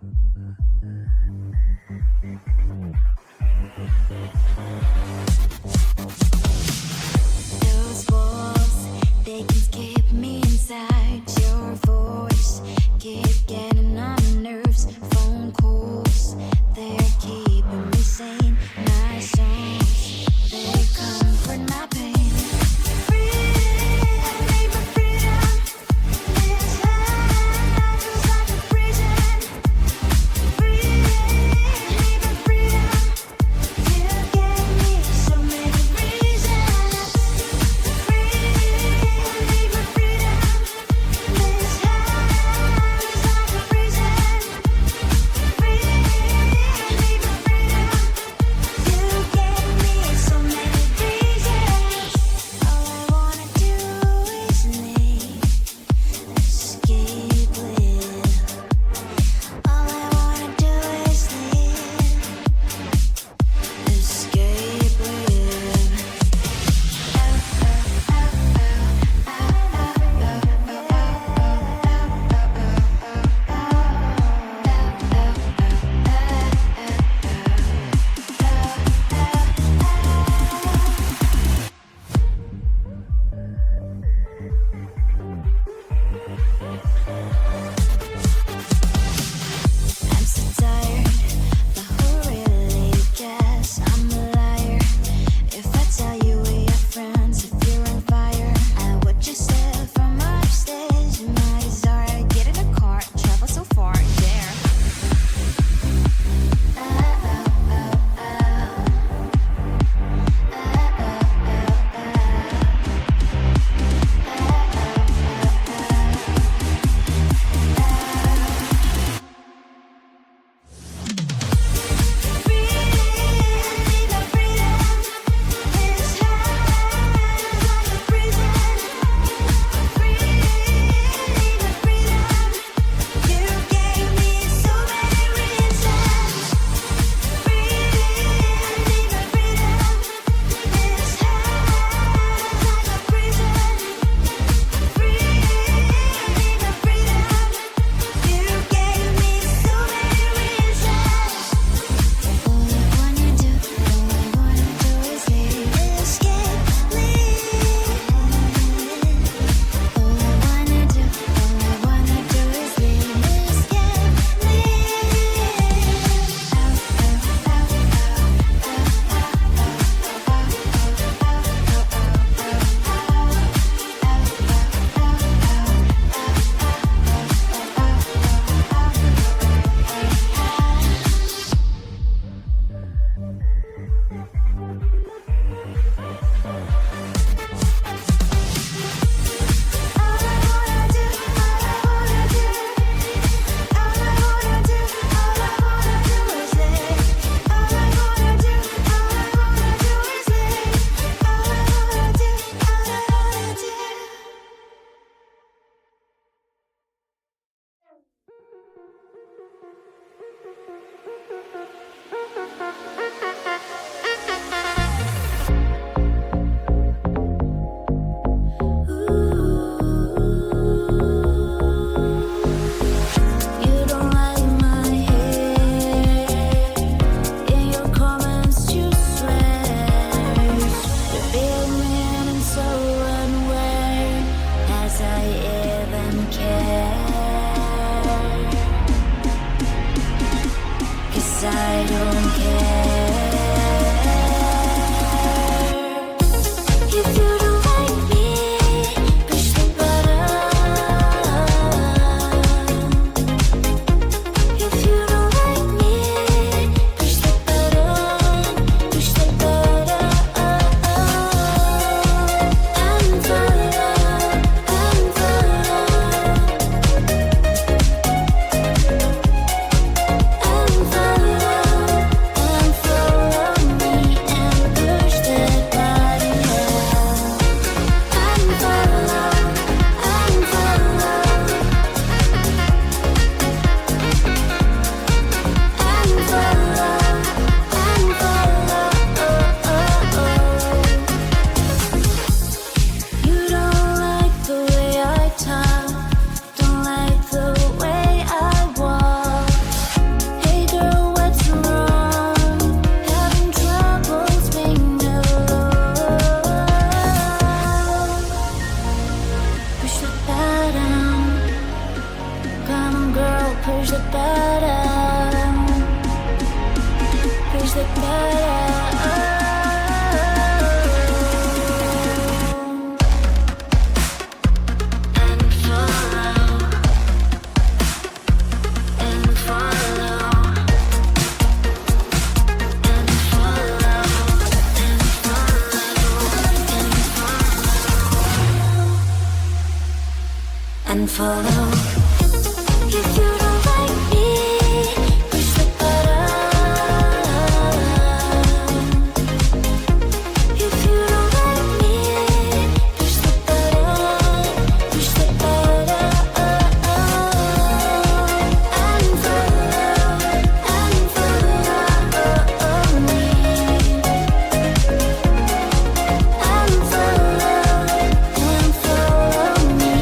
Those walls, they can keep me inside. Your voice keep getting on my nerves. Phone calls, they're keeping me sane. My songs, they comfort my pain. push the button, push the button. And follow. If you don't like me, push the button. If you don't like me, push the button, push the button. And follow me. And follow me.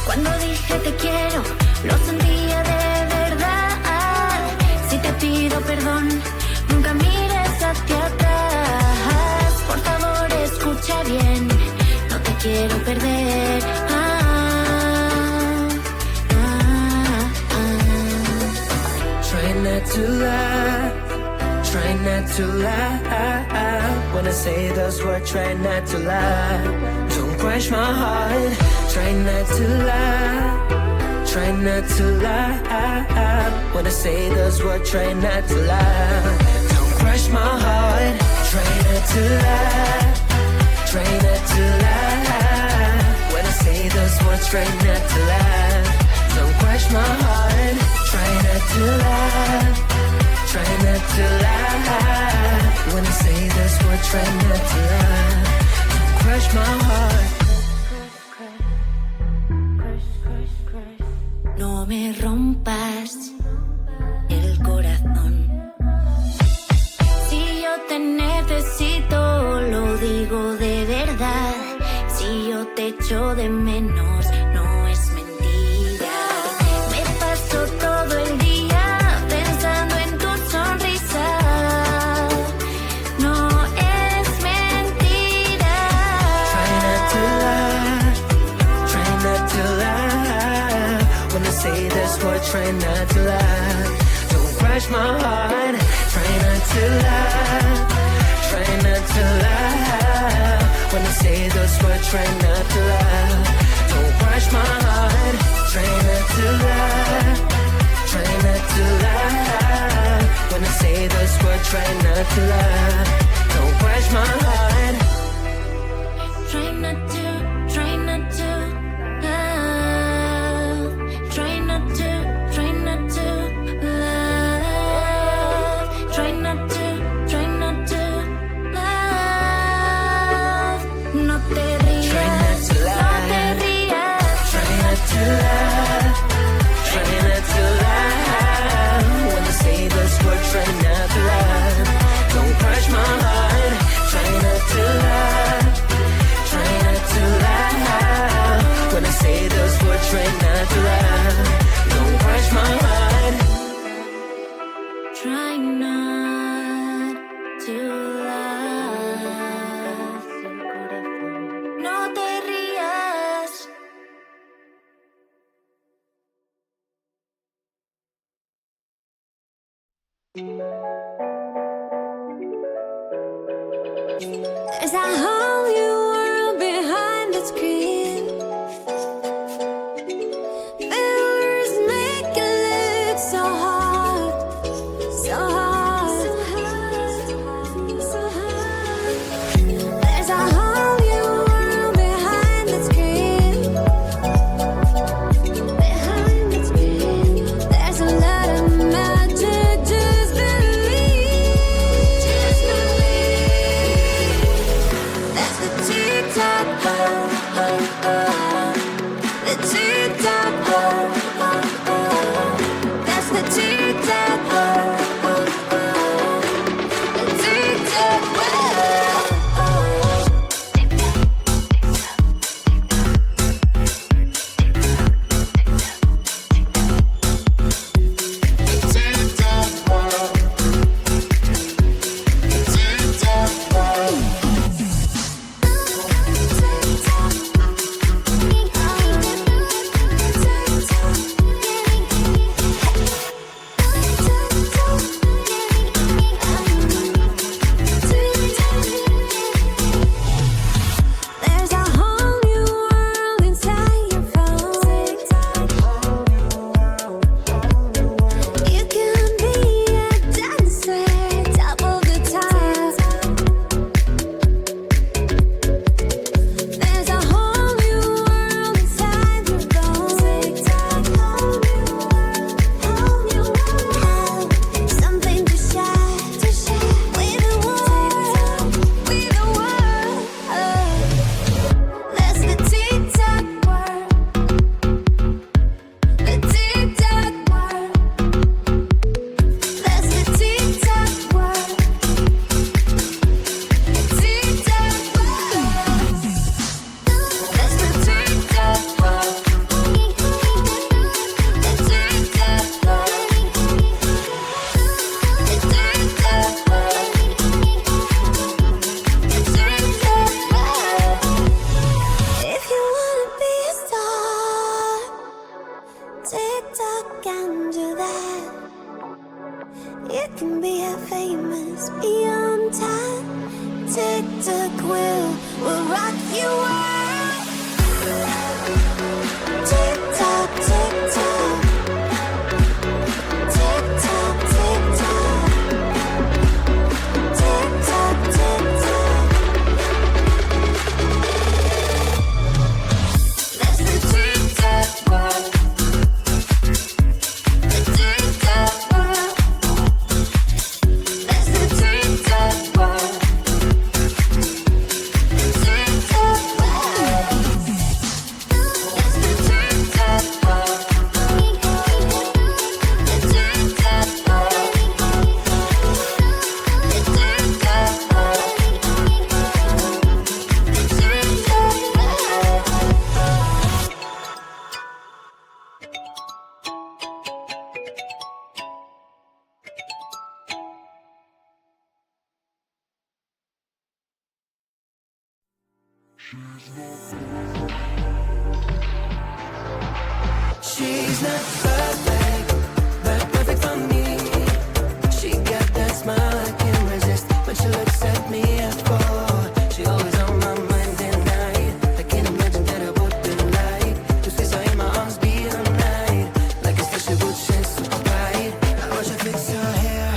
Cuando dije te quiero, lo sentía de verdad. Si te pido perdón, nunca mires hacia atrás. Por favor, escucha bien, no te quiero perder. Try not to lie, try not to lie. When I say those words, try not to lie. Don't crush my heart. Try not to lie, try not to lie. When I say those words, try not to lie. Don't crush my heart. Try not to lie, try not to lie. When I say those words, try not to lie. Don't crush my heart. Try not to lie, try not to lie. When I say those words, try not to lie. Don't crush my heart. No me rompas el corazón. Si yo te necesito, lo digo de verdad. Si yo te echo de menos, no es mentira. Me paso todo el día pensando en tu sonrisa. No es mentira. Try not to lie, try not to lie. When I say this word, try not to lie. Don't crush my heart. Try not to lie, try not to lie. When I say those words, try not to lie. Don't crush my heart. Try not to lie, try not to lie. When I say those words, try not to lie. Don't crush my heart. Try not to, try not to love. Try not to, try not to love. Try not to, try not to love. No te rías, Try not to lie. no te rías. Try not to lie, try not to lie. When I say those words, try not to lie. Don't crush my heart. Try not to lie, try not to lie. When I say those words, try not to lie. Don't crush my heart. Try not to love. No te rías. There's a whole new world behind the screen. Viewers make it look so hard, so hard, so hard. There's a whole new world behind the screen. Behind the screen, there's a lot of magic. Just believe, just believe. She's not perfect, but perfect for me. She got that smile I can't resist when she looks at me. I fall. She always on my mind at night. I can't imagine that I would be like to squeeze her in my arms, be her night. Like a special would share so bright. I watch her fix her hair.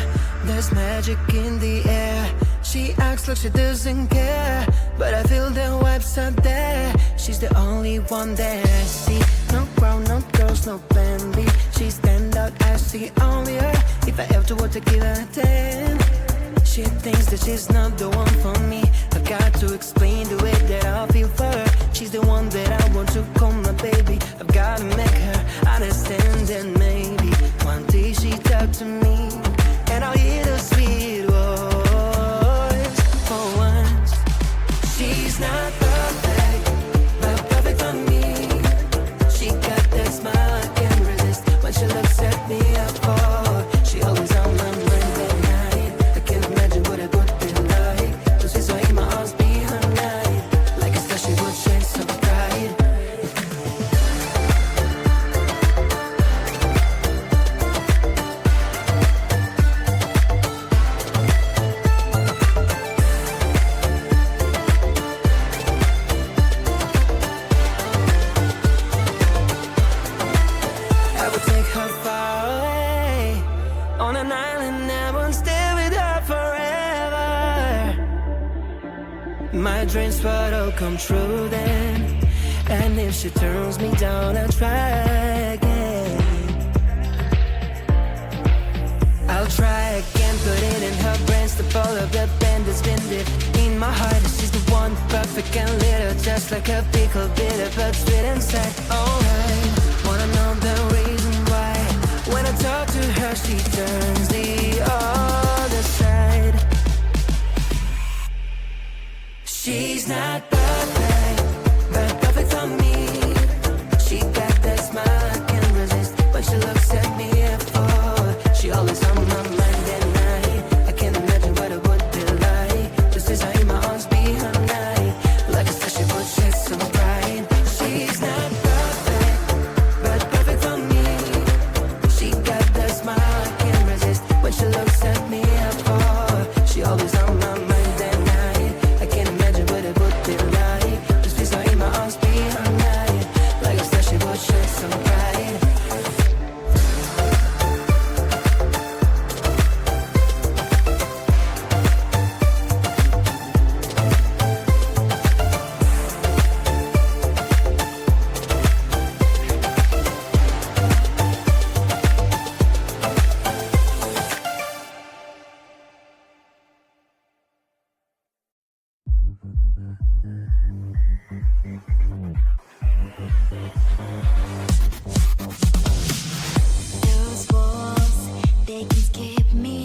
There's magic in the air. She acts like she doesn't care, but I feel the vibes are there. She's the only one that I see. No crown, no girls, no plan B. She stand out as the only her. If I ever were to give her a 10, she thinks that she's not the one for me. I've got to explain the way that I feel for her. She's the one that I want to call my baby. I've gotta make her understand that maybe one day she talk to me and I'll hear the sweet voice for once. She's not perfect, but perfect for me. She got that smile I can't resist when she looks at me. I fall. She always on my mind at night. I can't imagine what it would be like to see so in my arms, be her night. Like a star she would shine so bright. I would take her far away on an island. I won't stay with her forever. My dreams would all come true then. And if she turns me down, I'll try again. I'll try again, put it in her brains to follow the bend that's been there in my heart. She's the one, perfect and little, just like a pickle, bitter but sweet inside. Alright, wanna know the reason why? When I talk to her, she turns the other side. She's not perfect, but perfect for me. She got that smile I can't resist when she looks at me. I fall. She always on my mind at night. I can't imagine what it would be like just as I in my arms, be her night. Like a star she would shine so bright. She's not perfect, but perfect for me. She got that smile I can't resist when she looks at me. I fall. She always on my mind at night. I can't imagine what it would be like just as I in my arms, be her night. Like a star she would shine so bright. Those walls, they can keep me